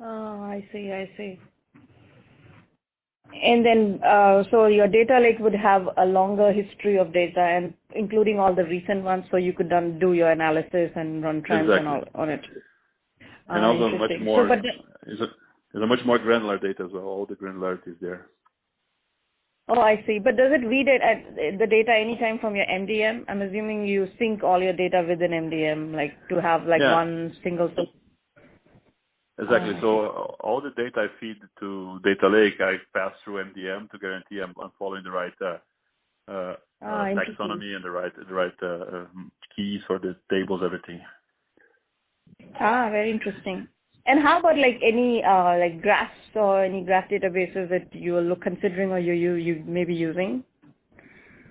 Oh, I see, I see. And then, so your data lake would have a longer history of data and including all the recent ones, so you could do your analysis and run trends and Exactly. all on it. And also much Interesting. So, more, but is a much more granular data as well. All the granularity is there. oh, I see. But does it read it at the data anytime from your MDM? I'm assuming you sync all your data within MDM, like to have like Yeah, one single. exactly. I see. So all the data I feed to data lake, I pass through MDM to guarantee I'm following the right Interesting. taxonomy and the right keys for the tables, everything. Very interesting. And how about like any like graphs or any graph databases that you are considering or you may be using?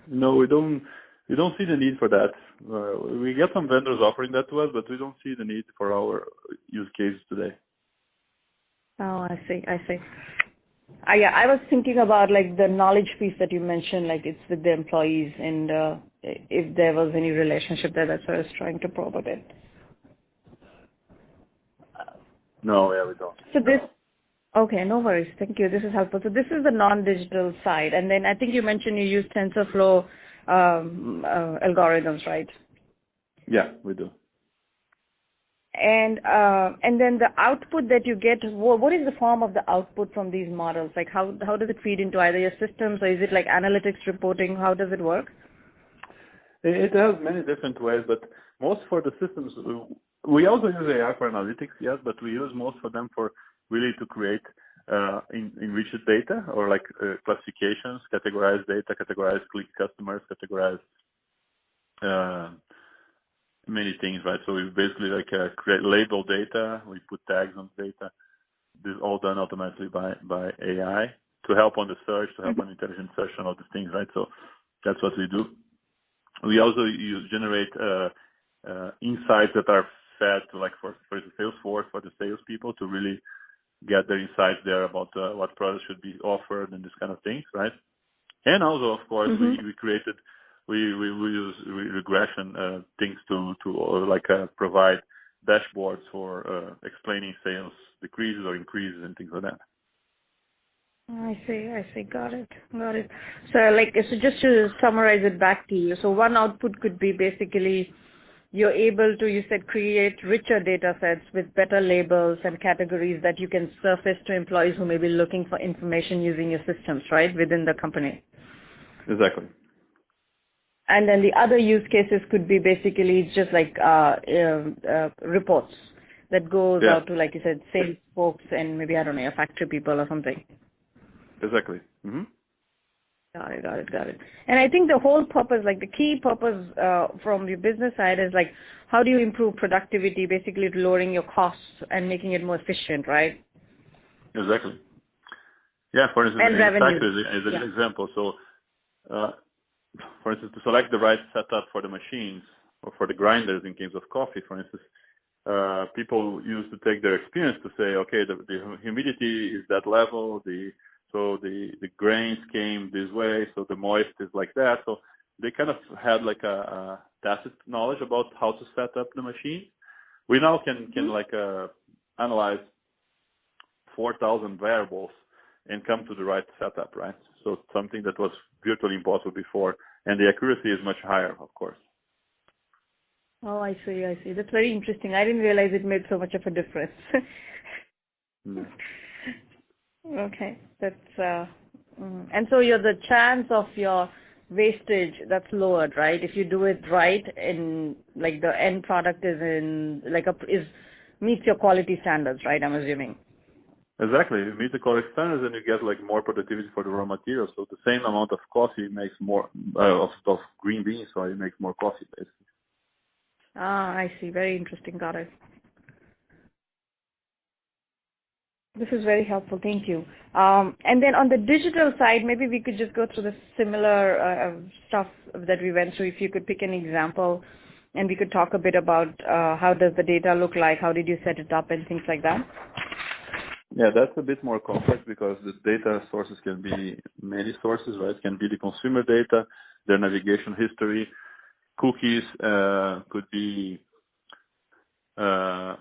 No, we don't. We don't see the need for that. We get some vendors offering that to us, but we don't see the need for our use cases today. Oh, I see. I see. Yeah, I was thinking about like the knowledge piece that you mentioned, like it's with the employees and if there was any relationship there. That's what I was trying to probe a bit. No, yeah, we don't. So this, okay, no worries. Thank you. This is helpful. So this is the non-digital side. And then I think you mentioned you use TensorFlow algorithms, right? Yeah, we do. And then the output that you get, what is the form of the output from these models? Like how does it feed into either your systems or is it like analytics reporting? How does it work? It has many different ways, but most for the systems, we also use AI for analytics, yes, but we use most for them for really to create enriched data or like classifications, categorize data, categorize click customers, categorize many things, right? So we basically like create label data, we put tags on data. This is all done automatically by AI to help on the search, to help on intelligent search and all these things, right? So that's what we do. We also generate insights that are fed to like for the sales force, for the salespeople to really get their insights there about what products should be offered and this kind of things, right? And also, of course, we use regression things to provide dashboards for explaining sales decreases or increases and things like that. I see. Got it. So just to summarize it back to you. So one output could be basically you're able to, you said, create richer data sets with better labels and categories that you can surface to employees who may be looking for information using your systems, right, within the company. Exactly. And then the other use cases could be basically just like reports that goes out to, like you said, sales folks and maybe, I don't know, factory people or something. Exactly. Mm-hmm. Got it. And I think the whole purpose, like the key purpose from your business side is like, how do you improve productivity, basically lowering your costs and making it more efficient, right? Exactly. Yeah, for instance, And in the revenue. factory is an example. So, for instance, to select the right setup for the machines or for the grinders in case of coffee, for instance, people used to take their experience to say, okay, the humidity is that level, so the grains came this way, so the moist is like that. So they kind of had like a tacit knowledge about how to set up the machine. We now can analyze 4,000 variables and come to the right setup, right? So something that was virtually impossible before, and the accuracy is much higher, of course. Oh, I see. That's very interesting. I didn't realize it made so much of a difference. Okay, that's and so the chance of your wastage that's lowered, right? If you do it right, and like the end product is in meets your quality standards, right? I'm assuming. Exactly. You meet the quality standards and you get like more productivity for the raw material. So the same amount of coffee makes more of green beans, so it makes more coffee basically. I see. Very interesting. Got it. This is very helpful. Thank you. And then on the digital side, maybe we could just go through the similar stuff that we went through. If you could pick an example, and we could talk a bit about how does the data look like, how did you set it up, and things like that. Yeah, that's a bit more complex because the data sources can be many sources, right? It can be the consumer data, their navigation history, cookies, could be some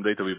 data we